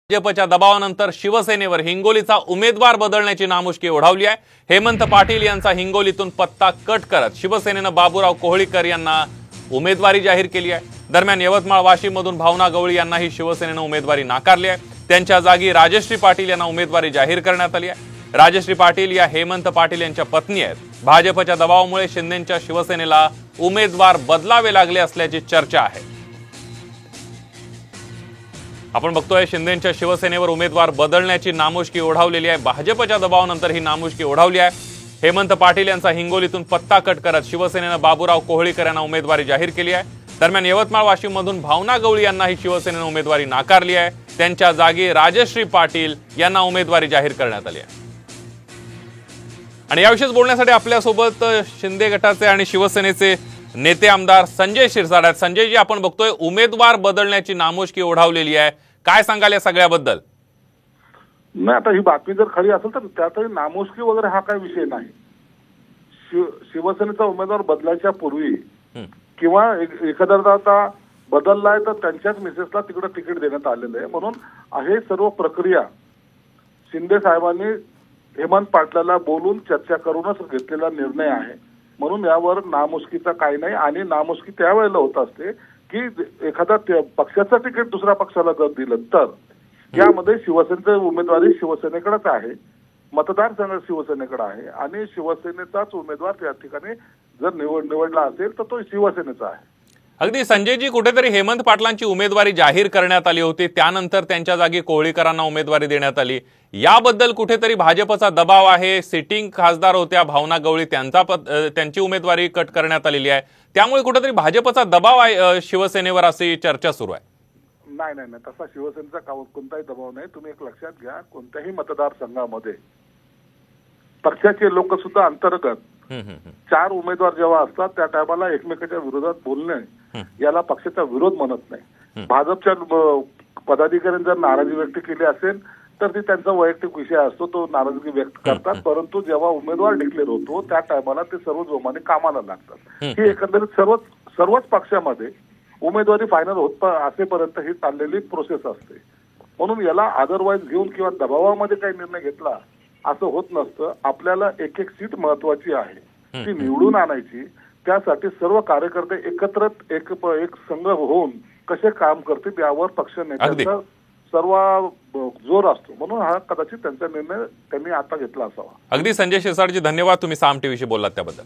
भाजपच्या दबावानंतर शिवसेनेवर हिंगोलीचा उमेदवार बदलण्याची नामुष्की ओढावली आहे। हेमंत पाटील यांचा हिंगोलीतून पत्ता कट करत शिवसेनेने बाबूराव कोहळीकर यांना उमेदवारी जाहीर केली आहे। दरम्यान यवतमाळ वाशिममधून भावना गवळी यांनाही शिवसेनेने उमेदवारी नाकारली आहे। त्यांच्या जागी राजश्री पाटील यांना उमेदवारी जाहीर करण्यात आली आहे। राजश्री पाटील या हेमंत पाटील यांच्या पत्नी आहेत। भाजपच्या दबावामुळे शिंदेंच्या शिवसेनेला उमेदवार बदलावे लागले असल्याची चर्चा आहे। आपण बघतोय शिंदेंच्या शिवसेनेवर उमेदवार बदलण्याची नामुष्की ओढावलेली आहे। भाजपच्या दबावानंतर ही नामुष्की ओढावली आहे। हेमंत पाटील यांचा हिंगोलीतून पत्ता कट करत शिवसेनेने बाबूराव कोहळीकर यांना उमेदवारी जाहीर केली आहे। दरम्यान यवतमाळ वाशिममधून भावना गवळी यांनाही शिवसेनेने उमेदवारी नाकारली आहे। त्यांच्या जागी राजश्री पाटील यांना उमेदवारी जाहीर करण्यात आली आहे। आणि याविषयी बोलण्यासाठी आपल्यासोबत शिंदे गटाचे आणि शिवसेनेचे नेते आमदार संजय शिरसाट आहेत। संजयजी, आपण बघतोय उमेदवार बदलण्याची नामुष्की ओढावलेली आहे, काय सांगाल या सगळ्याबद्दल? नाही, आता ही बातमी जर खरी असेल तर त्यातही नामुष्की वगैरे हा काही विषय नाही। शिवसेनेचा उमेदवार बदलायच्या पूर्वी किंवा एखादा आता बदललाय तर त्यांच्याच मिसेसला तिकडे तिकीट देण्यात आलेलं आहे, म्हणून हे सर्व प्रक्रिया शिंदे साहेबांनी हेमंत पाटलाला बोलून चर्चा करूनच घेतलेला निर्णय आहे। म्हणून यावर नामुष्कीचा काही नाही। आणि नामुष्की त्यावेळेला होत असते की एखादा पक्षाचं तिकीट दुसऱ्या पक्षाला जर दिलं तर यामध्ये शिवसेनेची उमेदवारी शिवसेनेकडेच आहे, मतदारसंघ शिवसेनेकडे आहे आणि शिवसेनेचाच उमेदवार त्या ठिकाणी जर निवडला असेल तर तो शिवसेनेचा आहे। अगदी संजयजी, कुठेतरी हेमंत पाटलांची उमेदवारी जाहीर करण्यात आली होती, त्यानंतर त्यांच्या जागी कोहळीकरांना उमेदवारी देण्यात आली। याबद्दल कुठेतरी भाजपचा दबाव आहे। सिटिंग खासदार होत्या भावना गवळी, त्यांची उमेदवारी कट करण्यात आलेली आहे, त्यामुळे कुठेतरी भाजपचा दबाव आहे शिवसेनेवर अशी चर्चा सुरू आहे। नाही नाही नाही, तसा शिवसेनेचा कोणताही दबाव नाही। तुम्ही एक लक्षात घ्या, कोणत्याही मतदारसंघामध्ये पक्षाचे लोक सुद्धा अंतर्गत 4 उमेदवार जेव्हा असतात त्या टायमाला एकमेकांच्या विरोधात बोलणे याला पक्षाचा विरोध म्हणत नाही। भाजपच्या पदाधिकाऱ्यांनी जर नाराजी व्यक्त केली असेल तर ती त्यांचा वैयक्तिक विषय असतो, तो नाराजगी व्यक्त करतात, परंतु जेव्हा उमेदवार डिक्लेअर होतो त्या टायमाला ते सर्व जोमाने कामाला लागतात। ही एकंदरीत सर्वच पक्षामध्ये उमेदवारी फायनल होत असेपर्यंत ही चाललेली प्रोसेस असते। म्हणून याला अदरवाईज घेऊन किंवा दबावामध्ये काही निर्णय घेतला असं होत नसतं। आपल्याला एक एक सीट महत्वाची आहे, ती निवडून आणायची। त्यासाठी सर्व कार्यकर्ते एकत्र एक संघ होऊन कसे काम करतील यावर पक्ष नेत्यांचा सर्व जोर असतो, म्हणून हा कदाचित त्यांचा निर्णय त्यांनी आता घेतला असावा। अगदी संजय शिरसाटजी, धन्यवाद, तुम्ही साम टीव्हीशी बोललात त्याबद्दल।